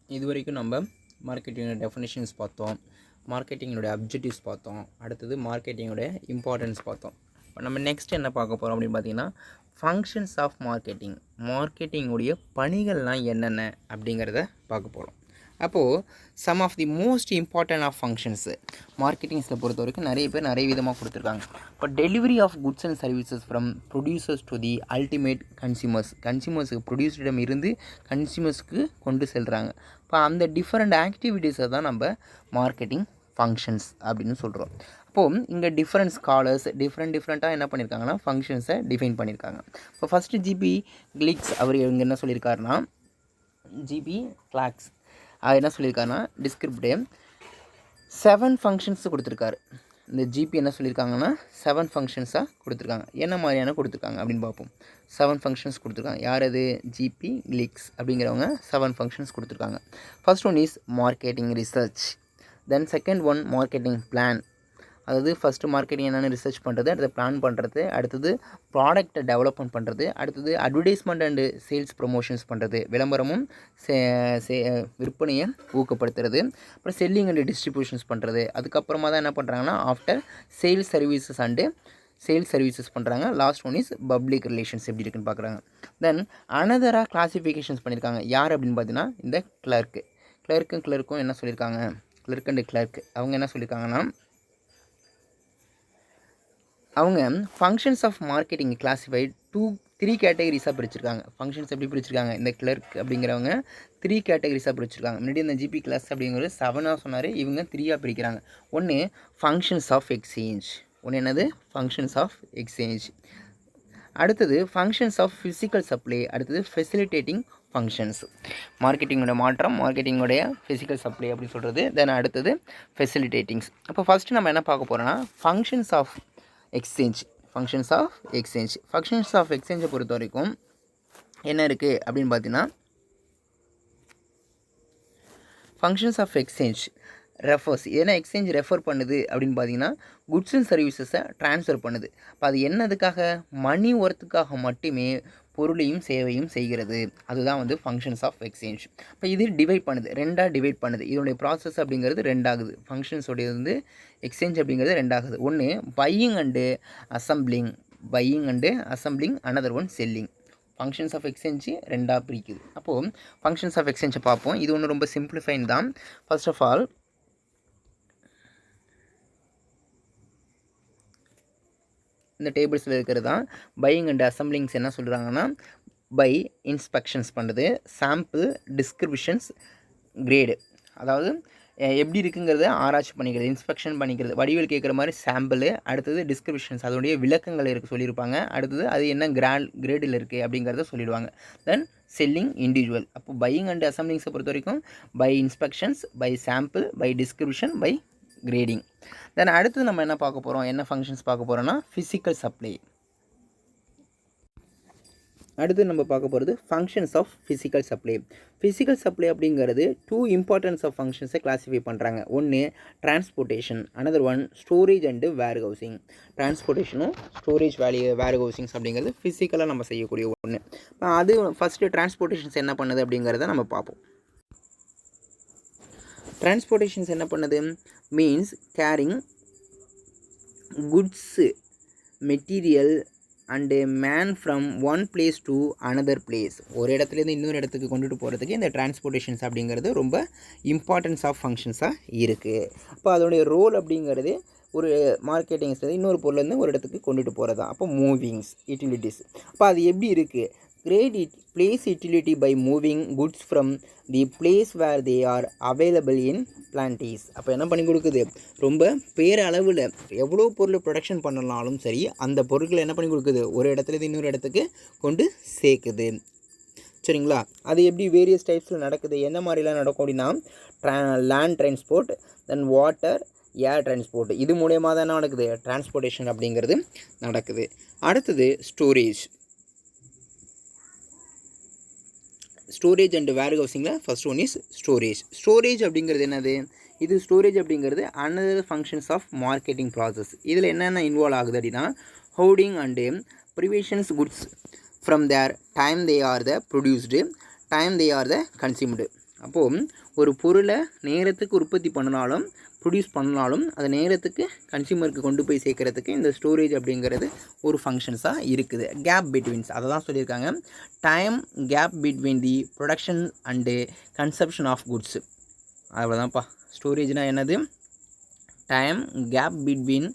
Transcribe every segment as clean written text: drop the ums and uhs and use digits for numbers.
இதுவரைக்கும் நம்ம மார்க்கெட்டிங்கோட டெஃபினிஷன்ஸ் பார்த்தோம், மார்க்கெட்டிங்கோட அப்ஜெக்டிவ்ஸ் பார்த்தோம், அடுத்தது மார்க்கெட்டிங்கோட இம்பார்ட்டன்ஸ் பார்த்தோம். இப்போ நம்ம நெக்ஸ்ட் என்ன பார்க்க போகிறோம் அப்படின்னு பார்த்தீங்கன்னா, ஃபங்க்ஷன்ஸ் ஆஃப் மார்க்கெட்டிங், மார்க்கெட்டிங்குடைய பணிகள்லாம் என்னென்ன அப்படிங்கிறத பார்க்க போகிறோம். அப்போது some of the most important of functions மார்க்கெட்டிங்ஸில் பொறுத்த வரைக்கும் நிறைய பேர் நிறைய விதமாக கொடுத்துருக்காங்க. இப்போ delivery of goods and services from producers to the ultimate கன்சியூமர்ஸுக்கு ப்ரொடியூசரிடம் இருந்து கன்சியூமர்ஸ்க்கு கொண்டு செல்கிறாங்க. இப்போ அந்த டிஃப்ரெண்ட் ஆக்டிவிட்டீஸை தான் நம்ம மார்க்கெட்டிங் ஃபங்க்ஷன்ஸ் அப்படின்னு சொல்கிறோம். அப்போது இங்கே டிஃப்ரெண்ட் ஸ்காலர்ஸ் டிஃப்ரெண்ட்டாக என்ன பண்ணியிருக்காங்கன்னா ஃபங்க்ஷன்ஸை டிஃபைன் பண்ணியிருக்காங்க. இப்போ ஃபஸ்ட்டு ஜிபி கிளிக்ஸ் அவர் இங்கே என்ன சொல்லியிருக்காருன்னா, ஜிபி கிளாக்ஸ் என்ன சொல்லியிருக்காருன்னா டிஸ்கிரிப்டே 7 ஃபங்க்ஷன்ஸ் கொடுத்துருக்காரு. இந்த ஜிபி என்ன சொல்லியிருக்காங்கன்னா 7 ஃபங்க்ஷன்ஸாக கொடுத்துருக்காங்க. என்ன மாதிரியான கொடுத்துருக்காங்க அப்படின்னு பார்ப்போம். 7 ஃபங்க்ஷன்ஸ் கொடுத்துருக்காங்க. யார் அது? ஜிபி கிளிக்ஸ் அப்படிங்கிறவங்க 7 ஃபங்க்ஷன்ஸ் கொடுத்துருக்காங்க. First one is marketing research, then second one marketing plan, அதாவது ஃபஸ்ட்டு மார்க்கெட்டிங் என்னென்னு ரிசர்ச் பண்ணுறது, அடுத்து பிளான் பண்ணுறது, அடுத்தது ப்ராடக்ட்டை டெவலப்மெண்ட் பண்ணுறது, அடுத்தது அட்வர்டைஸ்மெண்ட் அண்டு சேல்ஸ் ப்ரொமோஷன்ஸ் பண்ணுறது, விளம்பரமும் விற்பனையை ஊக்கப்படுத்துறது, அப்புறம் செல்லிங் அண்டு டிஸ்ட்ரிபியூஷன்ஸ் பண்ணுறது. அதுக்கப்புறமா தான் என்ன பண்ணுறாங்கன்னா ஆஃப்டர் சேல்ஸ் சர்வீசஸ் பண்ணுறாங்க. Last one is public relations எப்படி இருக்குன்னு பார்க்குறாங்க. தென் அனதராக கிளாஸிஃபிகேஷன்ஸ் பண்ணியிருக்காங்க. யார் அப்படின்னு பார்த்தீங்கன்னா இந்த கிளர்க்கும் என்ன சொல்லியிருக்காங்க, கிளர்க் அண்டு கிளர்க் அவங்க என்ன சொல்லியிருக்காங்கன்னா, அவங்க ஃபங்க்ஷன்ஸ் ஆஃப் மார்க்கெட்டிங் கிளாஸிஃபைட் 3 கேட்டகரிஸாக பிரிச்சிருக்காங்க. ஃபங்க்ஷன்ஸ் எப்படி பிரிச்சிருக்காங்க, இந்த கிளர்க் அப்படிங்கிறவங்க 3 கேட்டகரிஸாக பிரிச்சிருக்காங்க. முன்னாடி இந்த ஜிபி கிளாஸ் அப்படிங்கிறது 7ஆக சொன்னார், இவங்க 3ஆக பிரிக்கிறாங்க. ஒன்று ஃபங்க்ஷன்ஸ் ஆஃப் எக்ஸ்சேஞ்ச், ஒன்று என்னது ஃபங்க்ஷன்ஸ் ஆஃப் எக்ஸ்சேஞ்ச், அடுத்தது ஃபங்க்ஷன்ஸ் ஆஃப் ஃபிசிக்கல் சப்ளை, அடுத்தது ஃபெசிலிட்டேட்டிங் ஃபங்க்ஷன்ஸ். மார்க்கெட்டிங்கோட மாற்றம், மார்க்கெட்டிங்கோடைய ஃபிசிக்கல் சப்ளை அப்படி சொல்கிறது. தென் அடுத்தது ஃபெசிலிட்டேட்டிங்ஸ். அப்போ ஃபஸ்ட்டு நம்ம என்ன பார்க்க போகிறோன்னா ஃபங்க்ஷன்ஸ் ஆஃப் எக்ஸ்சேஞ்சை பொறுத்த வரைக்கும் என்ன இருக்குது அப்படின்னு பார்த்தீங்கன்னா, ஃபங்க்ஷன்ஸ் ஆஃப் எக்ஸ்சேஞ்ச் ரெஃபர்ஸ், ஏன்னா எக்ஸ்சேஞ்ச் ரெஃபர் பண்ணுது அப்படின்னு பார்த்தீங்கன்னா குட்ஸ் அண்ட் சர்வீசஸை ட்ரான்ஸ்ஃபர் பண்ணுது. அப்போ அது என்னதுக்காக, மணி ஒர்த்துக்காக மட்டுமே பொருளையும் சேவையும் செய்கிறது. அதுதான் வந்து ஃபங்க்ஷன்ஸ் ஆஃப் எக்ஸ்சேஞ்ச். இப்போ இது ரெண்டாக டிவைட் பண்ணுது. இதனுடைய ப்ராசஸ் அப்படிங்கிறது ரெண்டாகுது. ஃபங்க்ஷன்ஸோடைய வந்து எக்ஸ்சேஞ்ச் அப்படிங்கிறது ரெண்டாகுது. ஒன்று buying and assembling, another one selling. Functions of exchange ரெண்டாக பிரிக்குது. அப்போது ஃபங்க்ஷன்ஸ் ஆஃப் எக்ஸ்சேஞ்சை பார்ப்போம். இது ஒன்று ரொம்ப சிம்பிளிஃபைன் தான். ஃபர்ஸ்ட் ஆஃப் ஆல் இந்த டேபிள்ஸில் இருக்கிறது தான் பையிங் அண்ட் அசம்பிளிங்ஸ். என்ன சொல்கிறாங்கன்னா, பை இன்ஸ்பெக்ஷன்ஸ் பண்ணுறது, சாம்பிள், டிஸ்கிரிப்ஷன்ஸ், கிரேடு, அதாவது எப்படி இருக்குங்கிறத ஆராய்ச்சி பண்ணிக்கிறது, இன்ஸ்பெக்ஷன் பண்ணிக்கிறது, வடிவில் கேட்குற மாதிரி சாம்பிள், அடுத்தது டிஸ்கிரிப்ஷன்ஸ் அதோடைய விளக்கங்கள் சொல்லியிருப்பாங்க, அடுத்தது அது என்ன கிரேடில் இருக்குது அப்படிங்கிறத சொல்லிடுவாங்க. Then selling individual. அப்போ பையிங் அண்ட் அசம்பிளிங்ஸை பொறுத்த வரைக்கும் by inspections, by sample, by description, by grading. Then அடுத்து நம்ம என்ன பார்க்க போகிறோம், என்ன ஃபங்க்ஷன்ஸ் பார்க்க போகிறோன்னா ஃபிசிக்கல் சப்ளை. அடுத்து நம்ம பார்க்க போகிறது functions of physical supply. Physical supply அப்படிங்கிறது 2 இம்பார்ட்டன்ஸ் ஆஃப் ஃபங்க்ஷன்ஸை கிளாஸிஃபை பண்ணுறாங்க. ஒன்று transportation, another one storage and warehousing. டிரான்ஸ்போர்ட்டேஷனும் ஸ்டோரேஜ் வேர் ஹவுசிங்ஸ் அப்படிங்கிறது ஃபிசிக்கலாக நம்ம செய்யக்கூடிய ஒன்று. அது ஃபஸ்ட்டு டிரான்ஸ்போர்ட்டேஷன்ஸ் என்ன பண்ணுது அப்படிங்கிறத நம்ம பார்ப்போம். டிரான்ஸ்போர்ட்டேஷன்ஸ் என்ன பண்ணுது, means carrying goods, material and man from one place to another place. ஒரு இடத்துலேருந்து இன்னொரு இடத்துக்கு கொண்டுட்டு போகிறதுக்கு இந்த டிரான்ஸ்போர்ட்டேஷன்ஸ் அப்படிங்கிறது ரொம்ப இம்பார்ட்டன்ஸ் ஆஃப் ஃபங்க்ஷன்ஸாக இருக்குது. அப்போ அதோடைய ரோல் அப்படிங்கிறது ஒரு மார்க்கெட்டிங்ஸ் இன்னொரு பொருள்லேருந்து ஒரு இடத்துக்கு கொண்டுட்டு போகிறதா. அப்போ மூவிங்ஸ், யூட்டிலிட்டிஸ். அப்போ அது எப்படி இருக்குது, place utility by moving goods from the place where they are available in plenties. அப்போ என்ன பண்ணி கொடுக்குது, ரொம்ப பேரளவில் எவ்வளோ பொருள் ப்ரொடக்ஷன் பண்ணலாலும் சரி அந்த பொருட்களை என்ன பண்ணி கொடுக்குது, ஒரு இடத்துலேருந்து இன்னொரு இடத்துக்கு கொண்டு சேர்க்குது. சரிங்களா? அது எப்படி வேரியஸ் டைப்ஸில் நடக்குது, என்ன மாதிரிலாம் நடக்கும் அப்படின்னா land transport, then water, air transport, இது மூலயமா தான் என்ன நடக்குது, டிரான்ஸ்போர்ட்டேஷன் அப்படிங்கிறது நடக்குது. அடுத்தது ஸ்டோரேஜ் அண்ட் வேர் ஹவுசிங்கில் ஃபர்ஸ்ட் ஒன் இஸ் ஸ்டோரேஜ் அப்படிங்கிறது என்னது, இது ஸ்டோரேஜ் அப்படிங்கிறது another functions of marketing process. இதில் என்னென்ன இன்வால்வ் ஆகுது அப்படின்னா hoarding and preventions goods from their time they are the produced, time they are the consumed. அப்போது ஒரு பொருளை நேரத்துக்கு உற்பத்தி பண்ணினாலும் ப்ரொடியூஸ் பண்ணாலும் அதை நேரத்துக்கு கன்சியூமருக்கு கொண்டு போய் சேர்க்குறதுக்கு இந்த ஸ்டோரேஜ் அப்படிங்கிறது ஒரு ஃபங்க்ஷன்ஸாக இருக்குது. கேப் பிட்வீன்ஸ் அதை தான் சொல்லியிருக்காங்க. Time gap between the production and consumption of goods. அவ்வளோதான்ப்பா. ஸ்டோரேஜ்னால் என்னது? Time gap between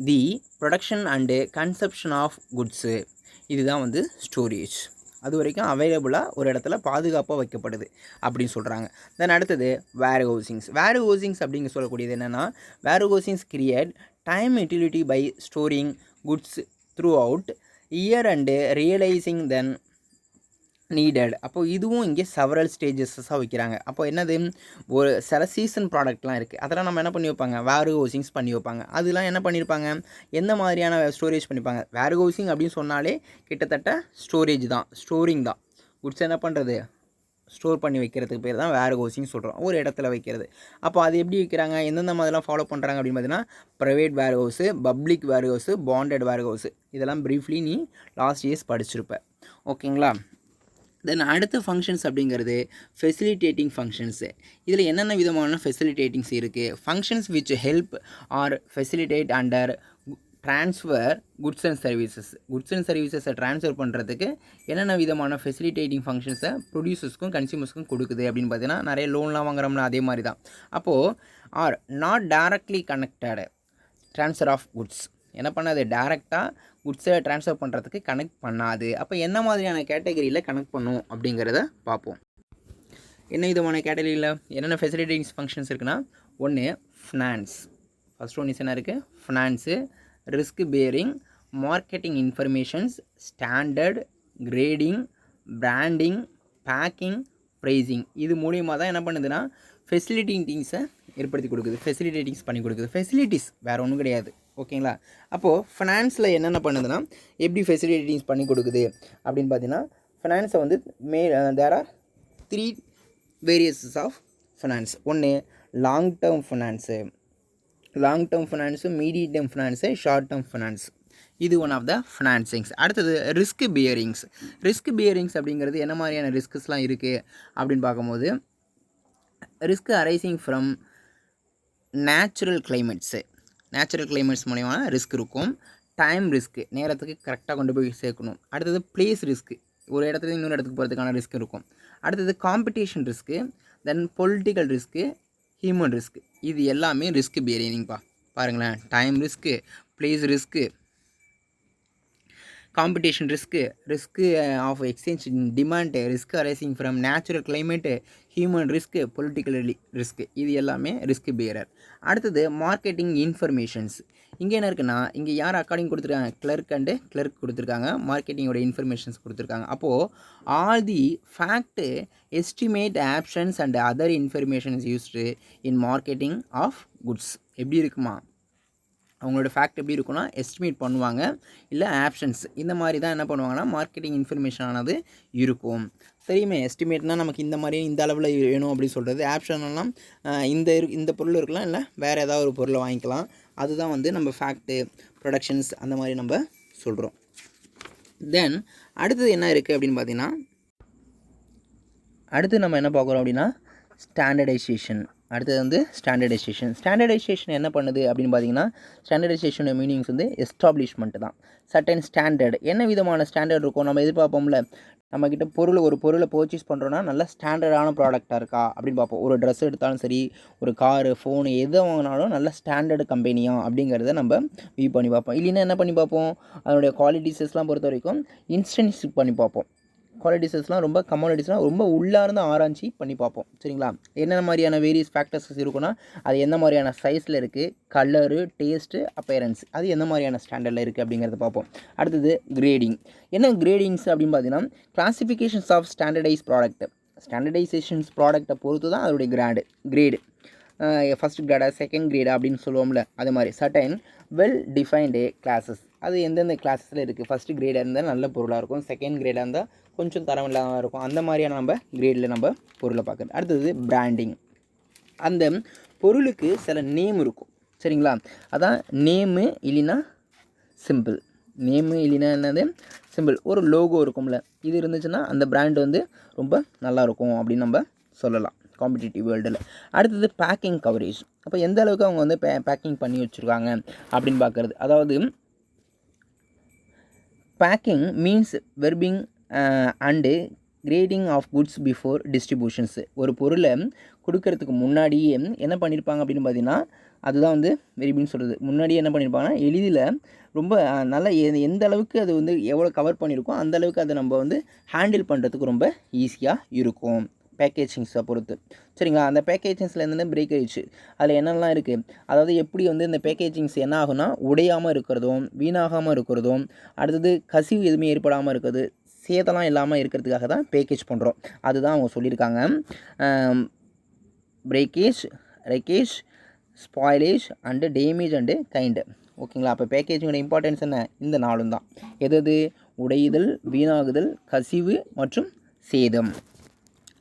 the production and consumption of goods. இதுதான் வந்து ஸ்டோரேஜ். அது வரைக்கும் அவைலபிளாக ஒரு இடத்துல பாதுகாப்பாக வைக்கப்படுது அப்படின்னு சொல்கிறாங்க. தென் அடுத்தது வேர் ஹவுசிங்ஸ். வேர் ஹவுசிங்ஸ் அப்படிங்க சொல்லக்கூடியது என்னென்னா, warehousings create time utility by storing goods throughout year and realising then needed. அப்போ இதுவும் இங்கே செவரல் ஸ்டேஜஸாக வைக்கிறாங்க. அப்போ என்னது, ஒரு சில சீசன் ப்ராடக்ட்லாம் இருக்குது, அதெல்லாம் நம்ம என்ன பண்ணி வைப்பாங்க, வேர் ஹவுசிங்ஸ் பண்ணி வைப்பாங்க. அதெலாம் என்ன பண்ணியிருப்பாங்க, எந்த மாதிரியான ஸ்டோரேஜ் பண்ணிப்பாங்க. வேர் ஹவுசிங் அப்படின்னு சொன்னாலே கிட்டத்தட்ட ஸ்டோரேஜ் தான், ஸ்டோரிங் தான். குட்ஸ் என்ன பண்ணுறது, ஸ்டோர் பண்ணி வைக்கிறதுக்கு பேர் தான் வேர் ஹவுசிங் சொல்கிறோம், ஒரு இடத்துல வைக்கிறது. அப்போ அது எப்படி வைக்கிறாங்க, எந்தெந்த மாதிரிலாம் ஃபாலோ பண்ணுறாங்க அப்படின்னு பார்த்தீங்கன்னா, ப்ரைவேட் வேர் ஹவுஸு, பப்ளிக் வேர் ஹவுஸு, பாண்டட் வேர் ஹவுஸு. இதெல்லாம் ப்ரீஃப்லி நீ லாஸ்ட் இயர்ஸ் படிச்சிருப்ப. ஓகேங்களா. தென் அடுத்த ஃபங்க்ஷன்ஸ் அப்படிங்கிறது ஃபெசிலிட்டேட்டிங் ஃபங்க்ஷன்ஸு. இதில் என்னென்ன விதமான ஃபெசிலிட்டேட்டிங்ஸ் இருக்குது. Functions which help or facilitate under transfer goods and services. Goods and சர்வீசஸை ட்ரான்ஸ்ஃபர் பண்ணுறதுக்கு என்னென்ன விதமான ஃபெசிலிட்டேட்டிங் ஃபங்க்ஷன்ஸை ப்ரொடியூசர்ஸ்க்கும் கன்சியூமர்ஸ்க்கும் கொடுக்குது அப்படின்னு பார்த்தீங்கன்னா, நிறைய லோன்லாம் வாங்குறோம்னா அதே மாதிரி தான். அப்போது are not directly connected transfer of goods. என்ன பண்ணாது, டேரெக்டாக குட்ஸை ட்ரான்ஸ்ஃபர் பண்ணுறதுக்கு கனெக்ட் பண்ணாது. அப்போ என்ன மாதிரியான கேட்டகரியில் கனெக்ட் பண்ணும் அப்படிங்கிறத பார்ப்போம். என்ன விதமான கேட்டகரியில் என்னென்ன ஃபெசிலிட்டேட்டிங்ஸ் ஃபங்க்ஷன்ஸ் இருக்குன்னா, ஒன்று ஃபினான்ஸ். ஃபஸ்ட் ஒன்று என்ன இருக்குது, finance, risk bearing, marketing informations, standard, grading, branding, packing, pricing. இது மூலியமாக தான் என்ன பண்ணுதுன்னா ஃபெசிலிட்டேட்டிங்ஸை ஏற்படுத்தி கொடுக்குது, ஃபெசிலிட்டேட்டிங்ஸ் பண்ணி கொடுக்குது. ஃபெசிலிட்டிஸ் வேறு ஒன்றும் கிடையாது. ஓகேங்களா. அப்போது ஃபினான்ஸில் என்னென்ன பண்ணுதுன்னா, எப்படி ஃபெசிலிட்டேட்டிங்ஸ் பண்ணி கொடுக்குது அப்படின்னு பார்த்தீங்கன்னா, ஃபினான்ஸை வந்து தேர் ஆர் 3 வேரியஸஸ் ஆஃப் ஃபினான்ஸ். ஒன்று long term finance, medium term finance, short term finance. இது ஒன் ஆஃப் த ஃபினான்சிங்ஸ். அடுத்தது ரிஸ்க் பியரிங்ஸ். ரிஸ்க் பியரிங்ஸ் அப்படிங்கிறது என்ன மாதிரியான ரிஸ்க்ஸ்லாம் இருக்குது அப்படின்னு பார்க்கும்போது, risk arising from natural climates மூலியமான ரிஸ்க் இருக்கும். டைம் ரிஸ்க்கு, நேரத்துக்கு கரெக்டாக கொண்டு போய் சேர்க்கணும். அடுத்தது பிளேஸ் ரிஸ்க்கு, ஒரு இடத்துல இன்னொரு இடத்துக்கு போகிறதுக்கான ரிஸ்க் இருக்கும். அடுத்தது competition risk, then political risk, human risk. இது எல்லாமே ரிஸ்க் பியரிங்ப்பா. பாருங்களேன், time risk, place risk, competition risk of exchange demand, risk arising from natural climate, human risk, political risk. இது எல்லாமே ரிஸ்க் பியரர். அடுத்தது மார்க்கெட்டிங் இன்ஃபர்மேஷன்ஸ். இங்கே என்ன இருக்குன்னா, இங்கே யார் அக்கார்டிங் கொடுத்துருக்காங்க, கிளர்க் கொடுத்துருக்காங்க, மார்க்கெட்டிங்கோட இன்ஃபர்மேஷன்ஸ் கொடுத்துருக்காங்க. அப்போது all the fact, estimate, options and other informations used in marketing of goods. எப்படி இருக்குமா, அவங்களோட ஃபேக்ட் எப்படி இருக்குன்னா, எஸ்டிமேட் பண்ணுவாங்க, இல்லை ஆப்ஷன்ஸ், இந்த மாதிரி தான் என்ன பண்ணுவாங்கன்னா மார்க்கெட்டிங் இன்ஃபர்மேஷனானது இருக்கும். தெரியுமே, எஸ்டிமேட்னால் நமக்கு இந்த மாதிரி இந்த அளவில் வேணும் அப்படின்னு சொல்கிறது. ஆப்ஷன்லாம் இந்த பொருள் இருக்கலாம், இல்லை வேறு ஏதாவது ஒரு பொருளை வாங்கிக்கலாம். அதுதான் வந்து நம்ம ஃபேக்ட்டு, ப்ரொடக்ஷன்ஸ் அந்த மாதிரி நம்ம சொல்கிறோம். தென் அடுத்தது என்ன இருக்குது அப்படின்னு பார்த்தீங்கன்னா, அடுத்து நம்ம என்ன பார்க்குறோம் அப்படின்னா ஸ்டாண்டர்டைசேஷன். அடுத்தது வந்து ஸ்டாண்டர்டைசேஷன் என்ன பண்ணுது அப்படின்னு பார்த்தீங்கன்னா, ஸ்டாண்டர்டைசேஷனோட மீனிங்ஸ் வந்து எஸ்டாப்ளிஷ்மெண்ட் தான். சர்டன் ஸ்டாண்டர்ட், என்ன விதமான ஸ்டாண்டர்ட் இருக்கும் நம்ம எதிர்பார்ப்போம்ல, நம்மக்கிட்ட ஒரு பொருளை பர்ச்சேஸ் பண்ணுறோன்னா நல்ல ஸ்டாண்டர்டான ப்ராடக்டாக இருக்கா அப்படின்னு பார்ப்போம். ஒரு ட்ரெஸ் எடுத்தாலும் சரி, ஒரு காரு, ஃபோனு எதை வாங்கினாலும் நல்ல ஸ்டாண்டர்டு கம்பெனியா அப்படிங்கிறத நம்ம வியூ பண்ணி பார்ப்போம். இல்லைன்னா என்ன பண்ணி பார்ப்போம், அதனுடைய குவாலிட்டிஸஸ்லாம் பொறுத்த வரைக்கும் இன்ஸ்டன்ஸ் பண்ணி பார்ப்போம். குவாலிட்டிஸஸ்லாம் ரொம்ப கமாடிட்டிஸ்லாம் ரொம்ப உள்ளார்ந்து ஆராய்ச்சி பண்ணி பார்ப்போம். சரிங்களா. என்னென்ன மாதிரியான வேரியஸ் ஃபேக்டர்ஸ் இருக்குன்னா, அது எந்த மாதிரியான சைஸில் இருக்குது, கலரு, டேஸ்ட்டு, அப்பேரன்ஸ், அது எந்த மாதிரியான ஸ்டாண்டர்டில் இருக்குது அப்படிங்கிறத பார்ப்போம். அடுத்தது கிரேடிங். என்ன கிரேடிங்ஸ் அப்படின்னு பார்த்தீங்கன்னா, கிளாசிஃபிகேஷன்ஸ் ஆஃப் ஸ்டாண்டர்டைஸ் ப்ராடக்ட். ஸ்டாண்டர்டைசேஷன்ஸ் ப்ராடக்ட்டை பொறுத்து தான் அதோடைய கிரேடு ஃபஸ்ட் கிரேடா, செகண்ட் கிரேடா அப்படின்னு சொல்லுவோம்ல, அது மாதிரி சர்டன் வெல் டிஃபைன்டு கிளாஸஸ். அது எந்தெந்த கிளாஸஸில் இருக்குது. ஃபஸ்ட்டு கிரேடாக இருந்தால் நல்ல பொருளாக இருக்கும், செகண்ட் கிரேடாக இருந்தால் கொஞ்சம் தரம் இல்லாமல் இருக்கும். அந்த மாதிரியான நம்ம கிரேடில் நம்ம பொருளை பார்க்குறது. அடுத்தது பிராண்டிங். அந்த பொருளுக்கு சில நேம் இருக்கும். சரிங்களா. அதான் நேமு இல்லைன்னா சிம்பிள். என்னது, சிம்பிள். ஒரு லோகோ இருக்கும்ல, இது இருந்துச்சுன்னா அந்த பிராண்ட் வந்து ரொம்ப நல்லாயிருக்கும் அப்படின்னு நம்ம சொல்லலாம். காம்படிட்டிவ் வேர்ல்டில். அடுத்தது பேக்கிங் கவரேஜ். அப்போ எந்த அளவுக்கு அவங்க வந்து பேக்கிங் பண்ணி வச்சுருக்காங்க அப்படின்னு பார்க்குறது. அதாவது packing means wrapping and grading of goods before distributions. ஒரு பொருளை கொடுக்கறதுக்கு முன்னாடியே என்ன பண்ணியிருப்பாங்க அப்படின்னு பார்த்தீங்கன்னா, அதுதான் வந்து வெரிபின்னு சொல்கிறது. முன்னாடியே என்ன பண்ணியிருப்பாங்கன்னா, எளிதில் ரொம்ப நல்லா எந்த அளவுக்கு அது வந்து எவ்வளோ கவர் பண்ணியிருக்கோ அந்த அளவுக்கு அதை நம்ம வந்து ஹேண்டில் பண்ணுறதுக்கு ரொம்ப ஈஸியாக இருக்கும் பேக்கேஜிங்ஸை பொறுத்து. சரிங்களா? அந்த பேக்கேஜிங்ஸில் என்னென்ன பிரேக்கேஜ் அதில் என்னெல்லாம் இருக்குது, அதாவது எப்படி வந்து இந்த பேக்கேஜிங்ஸ் என்ன ஆகும்னா உடையாமல் இருக்கிறதும் வீணாகாமல் இருக்கிறதும், அடுத்தது கசிவு எதுவுமே ஏற்படாமல் இருக்கிறது, சேதெல்லாம் இல்லாமல் இருக்கிறதுக்காக தான் பேக்கேஜ் பண்ணுறோம். அதுதான் அவங்க சொல்லியிருக்காங்க. Breakage, leakage, spoilage and damage and kind. ஓகேங்களா? அப்போ பேக்கேஜிங்கோட இம்பார்ட்டன்ஸ் என்ன? இந்த நாலும் தான். எது? உடையுதல், வீணாகுதல், கசிவு மற்றும் சேதம்.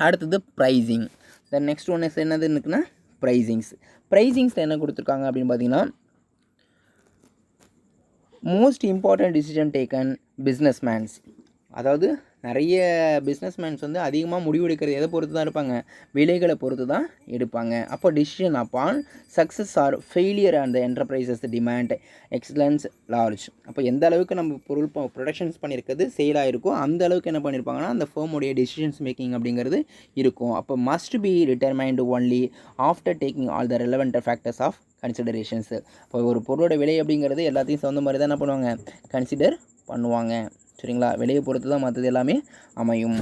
அடுத்தது ப்ரைஸிங். தென் நெக்ஸ்ட் ஒன் என்னது இருக்குன்னா ப்ரைஸிங்ஸ். ப்ரைஸிங்ஸில் என்ன கொடுத்துருக்காங்க அப்படின்னு பார்த்தீங்கன்னா, most important decision taken businessmen. அதாவது நிறைய பிஸ்னஸ்மேன்ஸ் வந்து அதிகமாக முடிவெடுக்கிறது எதை பொறுத்து தான் எடுப்பாங்க? விலைகளை பொறுத்து தான் எடுப்பாங்க. அப்போ decision upon success R failure and the enterprises demand excellence large. அப்போ எந்த அளவுக்கு நம்ம பொருள் ப்ரொடக்ஷன்ஸ் பண்ணியிருக்கிறது சேலாக இருக்கோ அந்த அளவுக்கு என்ன பண்ணியிருப்பாங்கன்னா அந்த ஃபேமுடைய டிசிஷன்ஸ் மேக்கிங் அப்படிங்கிறது இருக்கும். அப்போ must be determined only after taking all the relevant factors of considerations. இப்போ ஒரு பொருளோட விலை அப்படிங்கிறது எல்லாத்தையும் சொந்த மாதிரி தான் என்ன பண்ணுவாங்க? கன்சிடர் பண்ணுவாங்க. சரிங்களா? விலையை பொறுத்து தான் மற்றது எல்லாமே அமையும்.